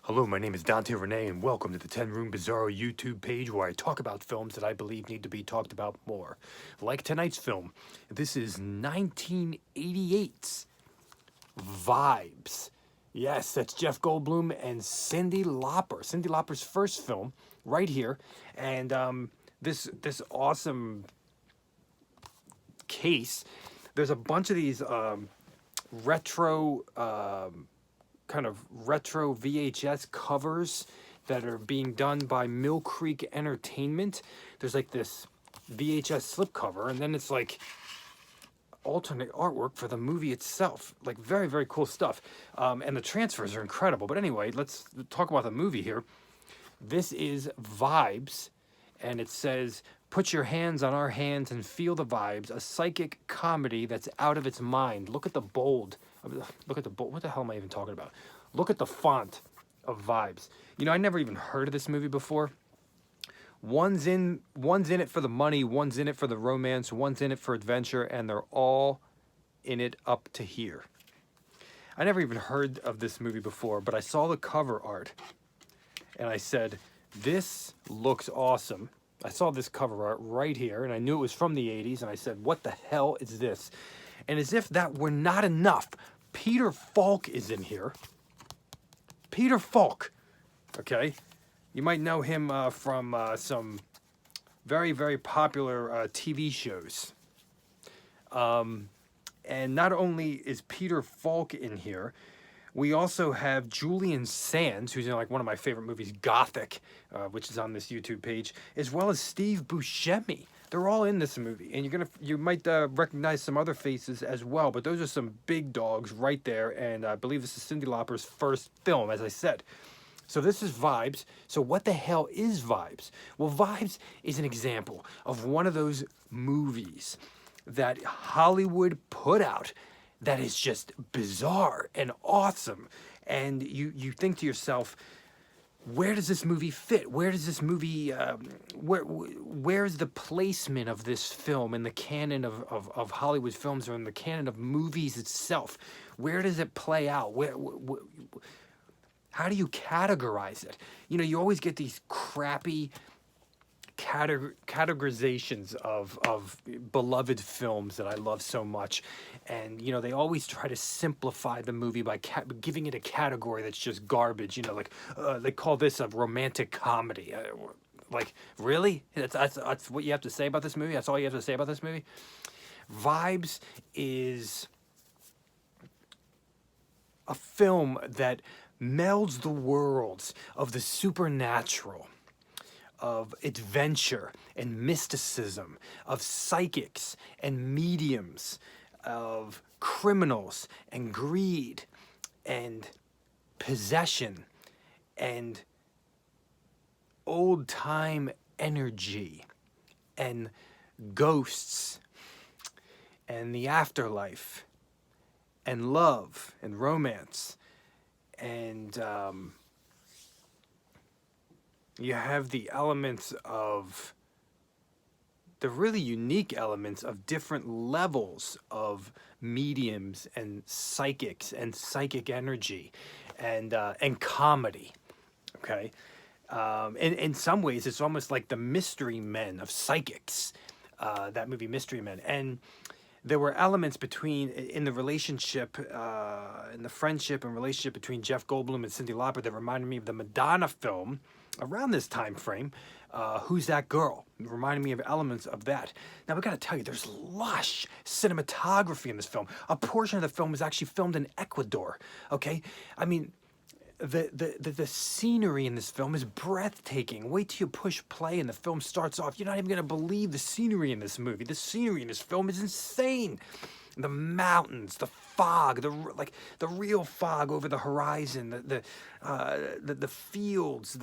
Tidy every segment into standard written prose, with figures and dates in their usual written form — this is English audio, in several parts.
Hello, my name is Dante Renee, and welcome to the 10 Room Bizarro YouTube page where I talk about films that I believe need to be talked about more. Like tonight's film, this is 1988's Vibes. Yes, that's Jeff Goldblum and Cyndi Lauper. Cyndi Lauper's first film, right here, and this awesome case. There's a bunch of these retro. Kind of retro VHS covers that are being done by Mill Creek Entertainment. There's like this VHS slipcover, and then it's like alternate artwork for the movie itself. Like very, very cool stuff. And the transfers are incredible. But anyway, let's talk about the movie here. This is Vibes, and it says, "Put your hands on our hands and feel the vibes, a psychic comedy that's out of its mind." Look at the bold. Look at the bold. What the hell am I even talking about? Look at the font of Vibes. You know, I never even heard of this movie before. One's in it for the money, one's in it for the romance, one's in it for adventure, and they're all in it up to here. I never even heard of this movie before, but I saw the cover art, and I said, this looks awesome. I saw this cover art right here, and I knew it was from the 80s, and I said, what the hell is this? And as if that were not enough, Peter Falk is in here. Peter Falk, okay? You might know him from some very, very popular TV shows. And not only is Peter Falk in here, we also have Julian Sands, who's in like one of my favorite movies, Gothic, which is on this YouTube page, as well as Steve Buscemi. They're all in this movie, and you might recognize some other faces as well. But those are some big dogs right there, and I believe this is Cyndi Lauper's first film, as I said. So this is Vibes. So what the hell is Vibes? Well, Vibes is an example of one of those movies that Hollywood put out that is just bizarre and awesome. And you think to yourself, where does this movie fit? Where does this movie, where's the placement of this film in the canon of Hollywood films or in the canon of movies itself? Where does it play out? How do you categorize it? You know, you always get these crappy categorizations of beloved films that I love so much, and you know they always try to simplify the movie by giving it a category that's just garbage. You know, like they call this a romantic comedy. Like, really? That's what you have to say about this movie? That's all you have to say about this movie? Vibes is a film that melds the worlds of the supernatural, of adventure and mysticism, of psychics and mediums, of criminals and greed and possession and old-time energy and ghosts and the afterlife and love and romance and you have the elements of the really unique elements of different levels of mediums and psychics and psychic energy and comedy. Okay. In some ways, it's almost like the Mystery Men of psychics, that movie Mystery Men. And there were elements in the relationship, in the friendship and relationship between Jeff Goldblum and Cyndi Lauper that reminded me of the Madonna film around this time frame, Who's That Girl? It reminded me of elements of that. Now, we got to tell you, there's lush cinematography in this film. A portion of the film was actually filmed in Ecuador, okay? I mean, the scenery in this film is breathtaking. Wait till you push play and the film starts off. You're not even going to believe the scenery in this movie. The scenery in this film is insane. The mountains, the fog, the real fog over the horizon, the fields,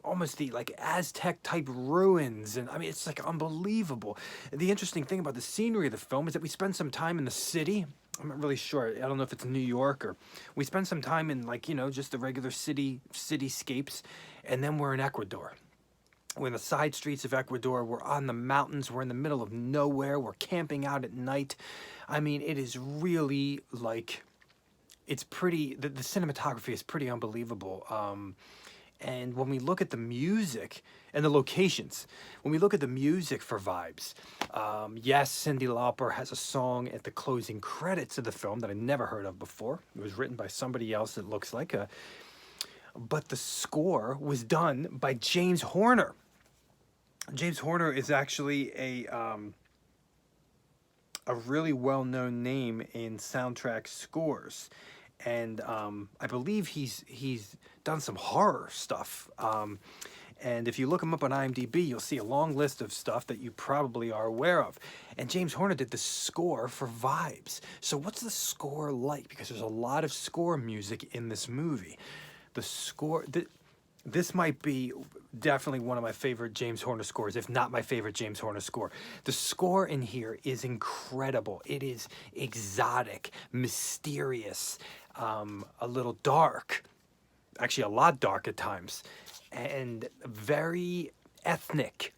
almost the like Aztec type ruins, and I mean it's like unbelievable. The interesting thing about the scenery of the film is that we spend some time in the city. I'm not really sure. I don't know if it's New York or we spend some time in like, you know, just the regular cityscapes, and then we're in Ecuador. We're in the side streets of Ecuador. We're on the mountains. We're in the middle of nowhere. We're camping out at night. I mean, it is really like it's pretty, the cinematography is pretty unbelievable. And when we look at the music and the locations, when we look at the music for Vibes, yes, Cyndi Lauper has a song at the closing credits of the film that I never heard of before. It was written by somebody else, it looks like, but the score was done by James Horner. James Horner is actually a really well-known name in soundtrack scores, and I believe he's done some horror stuff. And if you look him up on IMDb, you'll see a long list of stuff that you probably are aware of. And James Horner did the score for Vibes. So what's the score like? Because there's a lot of score music in this movie. The score, this might be definitely one of my favorite James Horner scores, if not my favorite James Horner score. The score in here is incredible. It is exotic, mysterious, a little dark, actually a lot dark at times, and very ethnic.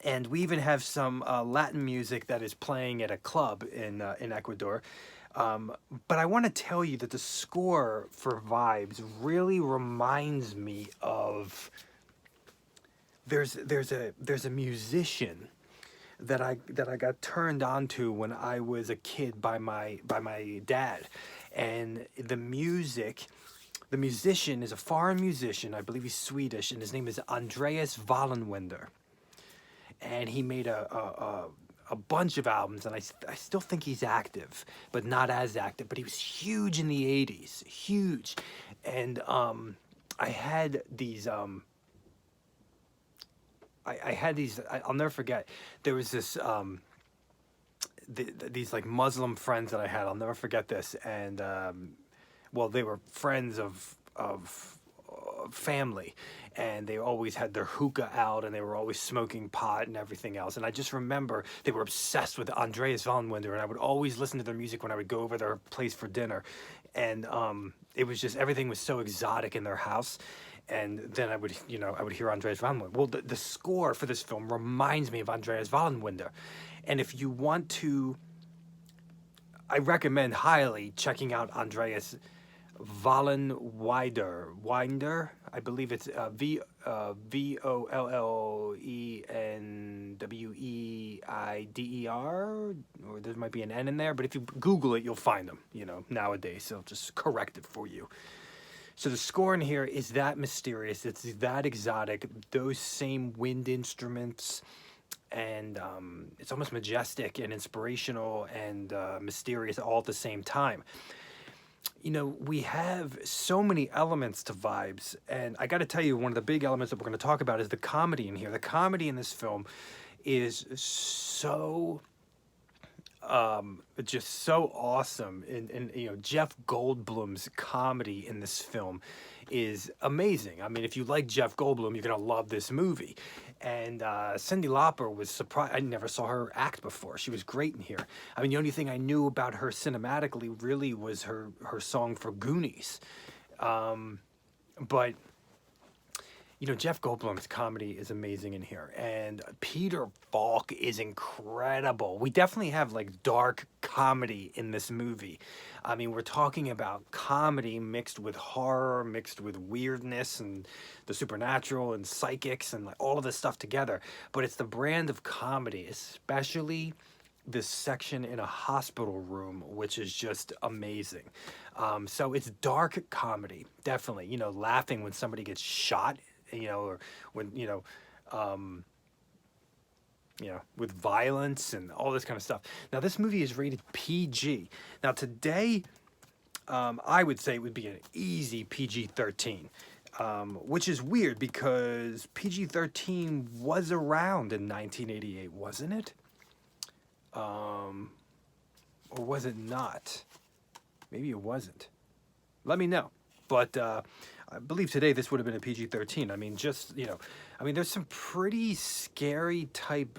And we even have some Latin music that is playing at a club in Ecuador. But I want to tell you that the score for Vibes really reminds me of, there's a musician that I got turned on to when I was a kid by my dad, and the musician is a foreign musician. I believe he's Swedish, and his name is Andreas Wallenwender. And he made a bunch of albums, and I still think he's active, but not as active. But he was huge in the 80s, huge. And I had these, I'll never forget. There was this, these like Muslim friends that I had. I'll never forget this. And, well, they were friends of family, and they always had their hookah out, and they were always smoking pot and everything else. And I just remember they were obsessed with Andreas Wallenwender, and I would always listen to their music when I would go over their place for dinner. And it was just, everything was so exotic in their house. And then I would hear Andreas Wallenwender. Well, the score for this film reminds me of Andreas Wallenwender. And if you want to, I recommend highly checking out Andreas Winder, I believe it's Vollenweider, or there might be an N in there, but if you Google it, you'll find them, nowadays, so I'll just correct it for you. So the score in here is that mysterious, it's that exotic, those same wind instruments, and it's almost majestic and inspirational and mysterious all at the same time. We have so many elements to Vibes, and I got to tell you, one of the big elements that we're going to talk about is the comedy in here. The comedy in this film is so, just so awesome, and Jeff Goldblum's comedy in this film is amazing. I mean, if you like Jeff Goldblum, you're going to love this movie. And Cyndi Lauper was surprised. I never saw her act before. She was great in here. I mean, the only thing I knew about her cinematically really was her song for Goonies. But Jeff Goldblum's comedy is amazing in here, and Peter Falk is incredible. We definitely have like dark comedy in this movie. I mean, we're talking about comedy mixed with horror, mixed with weirdness and the supernatural and psychics and like all of this stuff together. But it's the brand of comedy, especially this section in a hospital room, which is just amazing. So it's dark comedy, definitely. Laughing when somebody gets shot, or when, with violence and all this kind of stuff. Now, this movie is rated PG. Now, today, I would say it would be an easy PG-13, which is weird because PG-13 was around in 1988, wasn't it? Or was it not? Maybe it wasn't. Let me know. But I believe today this would have been a PG-13. I mean, there's some pretty scary type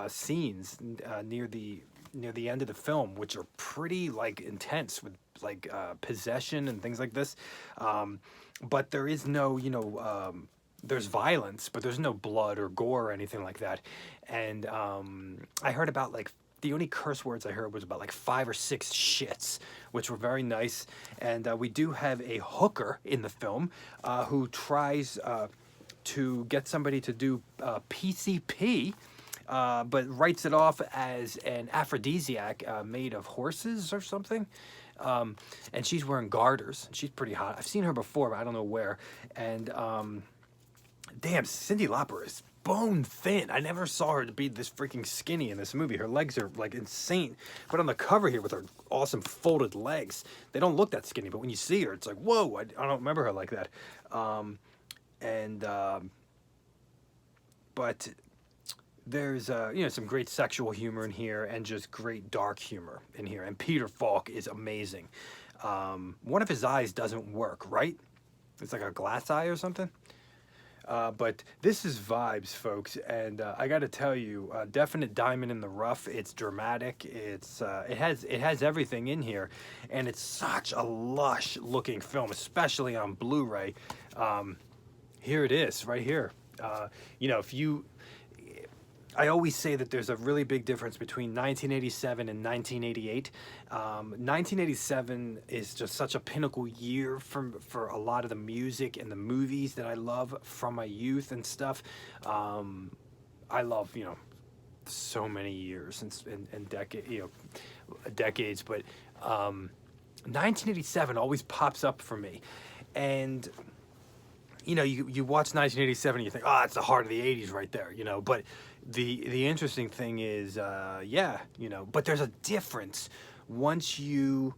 scenes near the end of the film, which are pretty like intense with like possession and things like this. But there is no, there's violence, but there's no blood or gore or anything like that. And I heard about like the only curse words I heard was about like 5 or 6 shits, which were very nice. And we do have a hooker in the film who tries to get somebody to do PCP, but writes it off as an aphrodisiac made of horses or something. And she's wearing garters. She's pretty hot. I've seen her before, but I don't know where. And damn, Cyndi Lauper is bone thin. I never saw her to be this freaking skinny in this movie. Her legs are like insane. But on the cover here with her awesome folded legs, they don't look that skinny. But when you see her, it's like, whoa, I don't remember her like that. But there's you know, some great sexual humor in here and just great dark humor in here. And Peter Falk is amazing. One of his eyes doesn't work, right? It's like a glass eye or something. But this is vibes, folks, and I got to tell you, definite diamond in the rough. It's dramatic. It has everything in here, and it's such a lush looking film, especially on Blu-ray. Here it is, right here. You know, I always say that there's a really big difference between 1987 and 1988. 1987 is just such a pinnacle year for a lot of the music and the movies that I love from my youth and stuff. I love, you know, so many years and decades, but 1987 always pops up for me. And you know, you watch 1987 and you think, oh, it's the heart of the 80s right there, you know. But the interesting thing is, yeah, you know, but there's a difference once you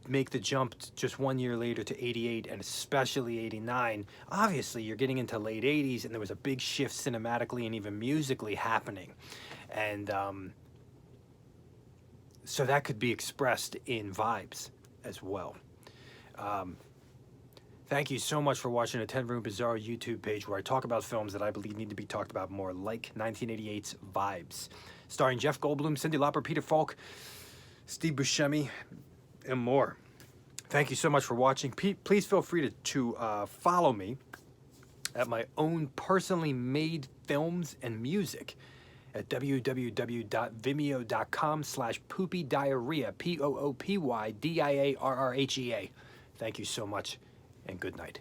make the jump just 1 year later to 88 and especially 89. Obviously, you're getting into late 80s and there was a big shift cinematically and even musically happening. And so that could be expressed in vibes as well. Thank you so much for watching the 10 Room Bizarro YouTube page where I talk about films that I believe need to be talked about more, like 1988's Vibes. Starring Jeff Goldblum, Cyndi Lauper, Peter Falk, Steve Buscemi, and more. Thank you so much for watching. Please feel free to follow me at my own personally made films and music at www.vimeo.com/poopydiarrhea, POOPYDIARRHEA. Thank you so much, and good night.